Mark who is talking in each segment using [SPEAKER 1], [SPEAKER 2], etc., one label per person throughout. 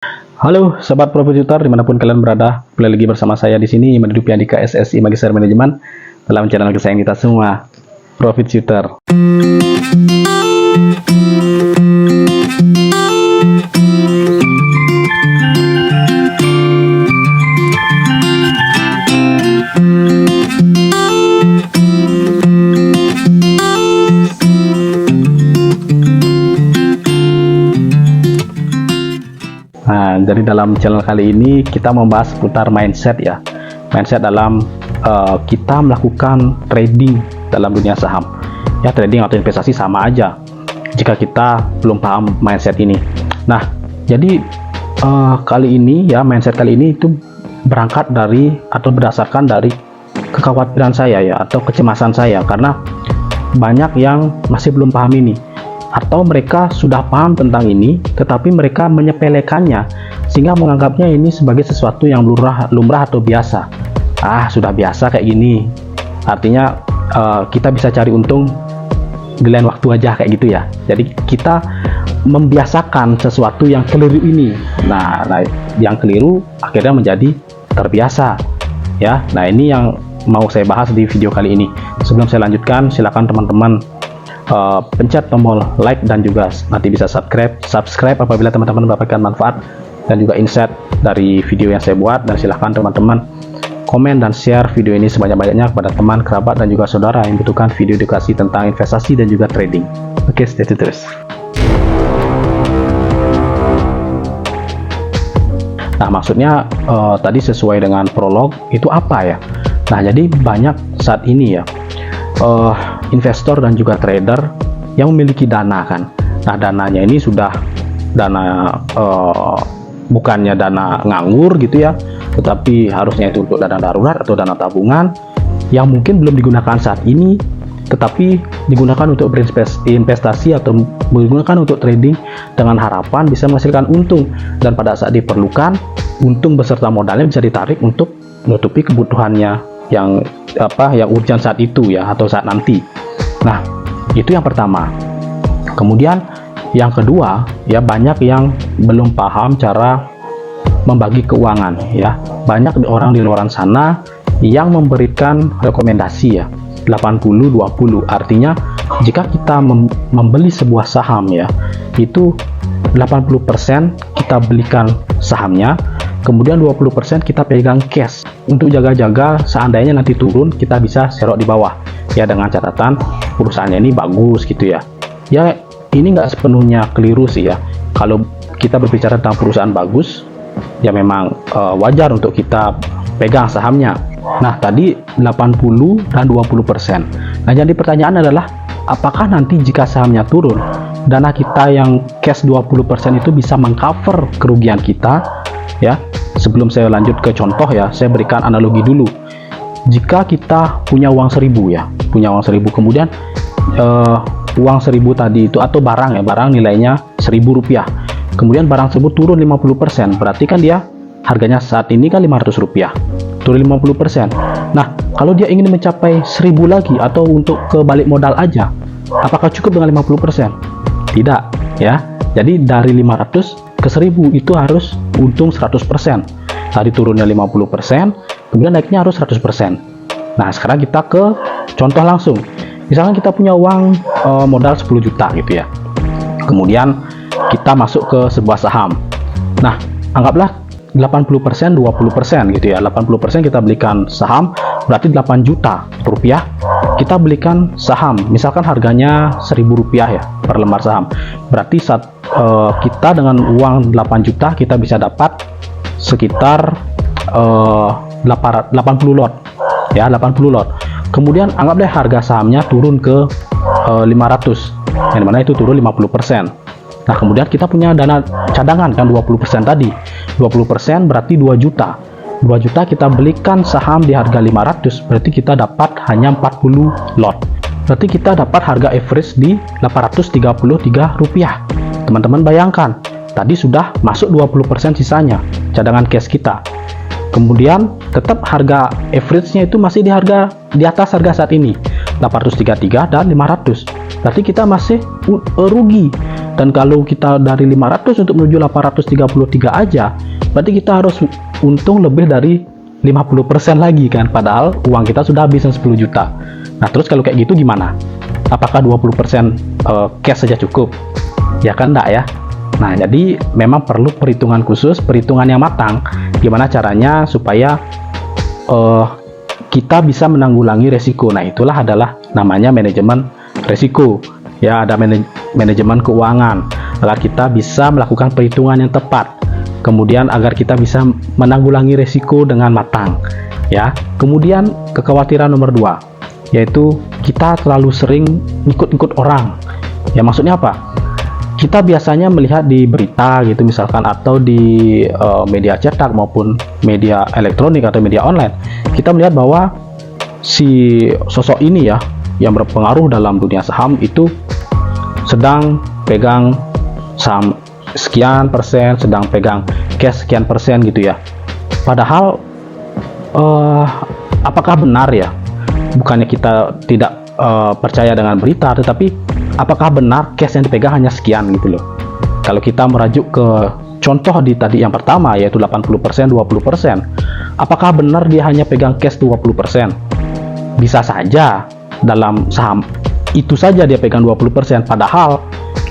[SPEAKER 1] Halo Sobat Profit Tutor dimanapun kalian berada, kembali lagi bersama saya di sini Dupi Andika SSI Magister Manajemen dalam channel kesayangan kita semua, Profit Tutor. Nah, dari dalam channel kali ini kita membahas seputar mindset ya. Mindset dalam kita melakukan trading dalam dunia saham. Ya, trading atau investasi sama aja jika kita belum paham mindset ini. Nah, jadi kali ini ya, mindset kali ini itu berangkat dari atau berdasarkan dari kekhawatiran saya ya, atau kecemasan saya, karena banyak yang masih belum paham ini, atau mereka sudah paham tentang ini tetapi mereka menyepelekannya sehingga menganggapnya ini sebagai sesuatu yang lumrah atau biasa. Sudah biasa kayak gini, artinya kita bisa cari untung di lain waktu aja kayak gitu ya. Jadi kita membiasakan sesuatu yang keliru ini. Nah, yang keliru akhirnya menjadi terbiasa ya. Nah, ini yang mau saya bahas di video kali ini. Sebelum saya lanjutkan, silakan teman-teman pencet tombol like dan juga nanti bisa subscribe apabila teman-teman mendapatkan manfaat dan juga insight dari video yang saya buat. Dan silahkan teman-teman komen dan share video ini sebanyak-banyaknya kepada teman, kerabat, dan juga saudara yang membutuhkan video edukasi tentang investasi dan juga trading. Oke, stay tune terus. Nah, maksudnya tadi sesuai dengan prolog itu apa ya? Nah, jadi banyak saat ini ya investor dan juga trader yang memiliki dana kan. Nah, dananya ini sudah dana bukannya dana nganggur gitu ya, tetapi harusnya itu untuk dana darurat atau dana tabungan yang mungkin belum digunakan saat ini, tetapi digunakan untuk berinvestasi atau digunakan untuk trading dengan harapan bisa menghasilkan untung, dan pada saat diperlukan untung beserta modalnya bisa ditarik untuk menutupi kebutuhannya yang urgent saat itu ya, atau saat nanti. Nah, itu yang pertama. Kemudian yang kedua ya, banyak yang belum paham cara membagi keuangan ya. Banyak orang di luar sana yang memberikan rekomendasi ya 80-20, artinya jika kita membeli sebuah saham ya, itu 80% kita belikan sahamnya, kemudian 20% kita pegang cash untuk jaga-jaga seandainya nanti turun kita bisa serok di bawah ya, dengan catatan perusahaannya ini bagus gitu ya. Ya, ini nggak sepenuhnya keliru sih ya. Kalau kita berbicara tentang perusahaan bagus ya, memang wajar untuk kita pegang sahamnya. Nah, tadi 80 dan 20%. Nah, jadi pertanyaan adalah apakah nanti jika sahamnya turun, dana kita yang cash 20% itu bisa mengcover kerugian kita ya? Sebelum saya lanjut ke contoh ya, saya berikan analogi dulu. Jika kita punya uang 1000 ya, punya uang 1000, kemudian uang 1000 tadi itu atau barang ya, barang nilainya Rp1.000, kemudian barang tersebut turun 50%, berarti kan dia harganya saat ini kan Rp500, turun 50%. Nah, kalau dia ingin mencapai 1000 lagi atau untuk ke balik modal aja, apakah cukup dengan 50%? Tidak ya. Jadi dari 500 ke 1000 itu harus untung 100%. Tadi turunnya 50%, kemudian naiknya harus 100%. Nah, sekarang kita ke contoh langsung. Misalkan kita punya uang modal 10 juta gitu ya. Kemudian kita masuk ke sebuah saham. Nah, anggaplah 80% 20% gitu ya. 80% kita belikan saham, berarti 8 juta rupiah kita belikan saham. Misalkan harganya Rp1.000 ya per lembar saham. Berarti saat kita dengan uang 8 juta kita bisa dapat sekitar 80 lot ya, 80 lot. Kemudian anggaplah harga sahamnya turun ke 500, yang dimana itu turun 50%. Nah, kemudian kita punya dana cadangan kan 20% tadi. 20% berarti 2 juta. 2 juta kita belikan saham di harga 500, berarti kita dapat hanya 40 lot. Berarti kita dapat harga average di Rp833. Teman-teman bayangkan, tadi sudah masuk 20% sisanya cadangan cash kita. Kemudian tetap harga average-nya itu masih di atas harga saat ini 833 dan 500. Berarti kita masih rugi Dan kalau kita dari 500 untuk menuju 833 aja, berarti kita harus untung lebih dari 50% lagi kan, padahal uang kita sudah habis 10 juta. Nah, terus kalau kayak gitu gimana? Apakah 20% cash saja cukup? Ya kan enggak ya. Nah, jadi memang perlu perhitungan khusus, perhitungan yang matang. Gimana caranya supaya kita bisa menanggulangi resiko. Nah, itulah adalah namanya manajemen resiko. Ya, ada manajemen keuangan agar kita bisa melakukan perhitungan yang tepat. Kemudian agar kita bisa menanggulangi resiko dengan matang. Ya. Kemudian kekhawatiran nomor 2, yaitu kita terlalu sering ikut-ikut orang. Ya, maksudnya apa? Kita biasanya melihat di berita gitu misalkan, atau di media cetak maupun media elektronik atau media online, kita melihat bahwa si sosok ini ya yang berpengaruh dalam dunia saham itu sedang pegang saham sekian persen, sedang pegang cash sekian persen gitu ya. Padahal apakah benar ya? Bukannya kita tidak percaya dengan berita, tetapi apakah benar cash yang dipegang hanya sekian gitu loh. Kalau kita merajuk ke contoh di tadi yang pertama, yaitu 80%, 20%, apakah benar dia hanya pegang cash 20%? Bisa saja dalam saham itu saja dia pegang 20%, padahal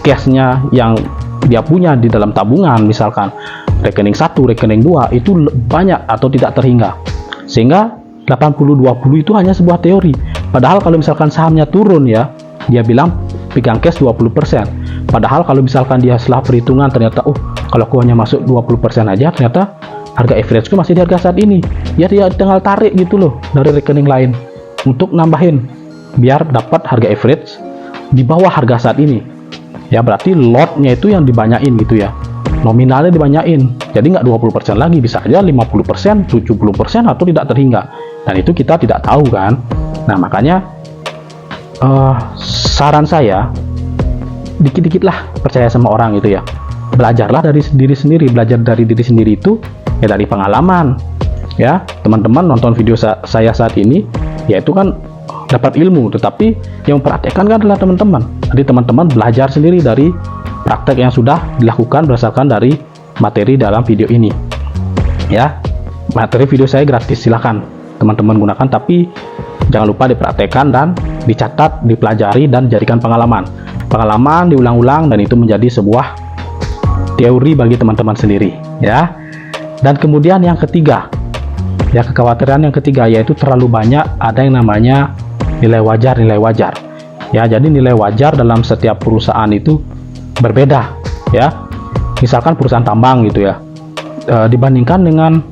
[SPEAKER 1] cashnya yang dia punya di dalam tabungan, misalkan rekening 1, rekening 2, itu banyak atau tidak terhingga. Sehingga 80-20 itu hanya sebuah teori. Padahal kalau misalkan sahamnya turun ya, dia bilang pegang cash 20%. Padahal kalau misalkan dia setelah perhitungan ternyata, kalau aku hanya masuk 20% aja, ternyata harga average-ku masih di harga saat ini. Ya dia tinggal tarik gitu loh dari rekening lain untuk nambahin biar dapat harga average di bawah harga saat ini. Ya berarti lotnya itu yang dibanyain gitu ya, nominalnya dibanyain, jadi nggak 20% lagi, bisa aja 50%, 70% atau tidak terhingga, dan itu kita tidak tahu kan. Nah makanya saran saya, dikit-dikit lah percaya sama orang gitu ya, belajarlah dari diri sendiri. Belajar dari diri sendiri itu ya dari pengalaman ya. Teman-teman nonton video saya saat ini, ya itu kan dapat ilmu, tetapi yang mempraktekkan kan adalah teman-teman. Jadi teman-teman belajar sendiri dari praktek yang sudah dilakukan berdasarkan dari materi dalam video ini. Ya, materi video saya gratis, silahkan teman-teman gunakan, tapi jangan lupa dipraktekkan dan dicatat, dipelajari, dan jadikan pengalaman. Pengalaman diulang-ulang dan itu menjadi sebuah teori bagi teman-teman sendiri. Ya, dan kemudian yang ketiga, ya kekhawatiran yang ketiga, yaitu terlalu banyak ada yang namanya nilai wajar. Ya, jadi nilai wajar dalam setiap perusahaan itu berbeda ya. Misalkan perusahaan tambang gitu ya, dibandingkan dengan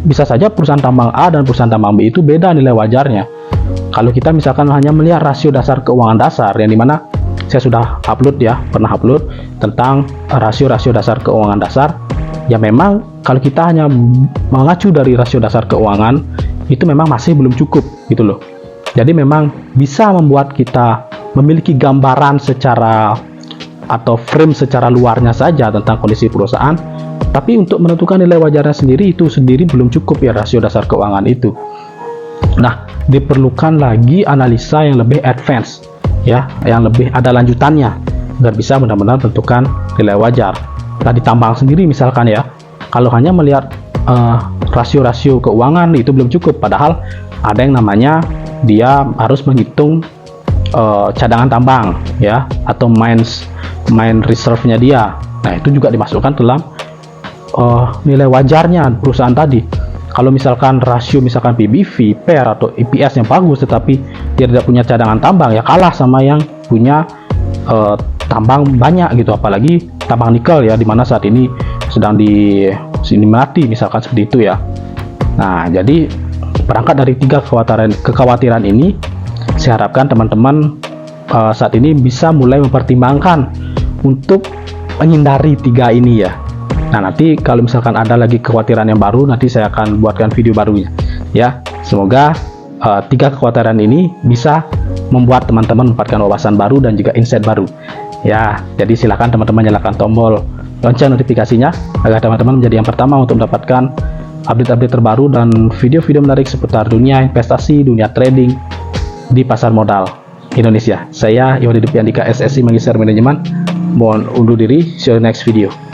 [SPEAKER 1] bisa saja perusahaan tambang A dan perusahaan tambang B itu beda nilai wajarnya. Kalau kita misalkan hanya melihat rasio dasar keuangan dasar, yang dimana saya sudah pernah upload tentang rasio-rasio dasar keuangan dasar, ya memang kalau kita hanya mengacu dari rasio dasar keuangan itu memang masih belum cukup gitu loh. Jadi memang bisa membuat kita memiliki gambaran secara atau frame secara luarnya saja tentang kondisi perusahaan, tapi untuk menentukan nilai wajarnya sendiri itu sendiri belum cukup ya, rasio dasar keuangan itu. Nah, diperlukan lagi analisa yang lebih advance ya, yang lebih ada lanjutannya agar bisa benar-benar menentukan nilai wajar. Nah, di tambang sendiri misalkan ya, kalau hanya melihat rasio-rasio keuangan itu belum cukup, padahal ada yang namanya dia harus menghitung cadangan tambang ya, atau mine reserve-nya dia. Nah, itu juga dimasukkan dalam nilai wajarnya perusahaan tadi. Kalau misalkan rasio misalkan PBV, PER atau EPS yang bagus, tetapi dia tidak punya cadangan tambang, ya kalah sama yang punya tambang banyak gitu, apalagi tambang nikel ya, dimana saat ini sedang diminati misalkan seperti itu ya. Nah, jadi berangkat dari 3 kekhawatiran ini, saya harapkan teman-teman saat ini bisa mulai mempertimbangkan untuk menghindari 3 ini ya. Nah, nanti kalau misalkan ada lagi kekhawatiran yang baru, nanti saya akan buatkan video barunya ya. Semoga 3 kekhawatiran ini bisa membuat teman-teman mendapatkan wawasan baru dan juga insight baru ya. Jadi silakan teman-teman nyalakan tombol lonceng notifikasinya agar teman-teman menjadi yang pertama untuk mendapatkan update-update terbaru dan video-video menarik seputar dunia investasi, dunia trading di pasar modal Indonesia. Saya Yodi Depiandika, SSI Magister Manajemen. Mohon undur diri, see you next video.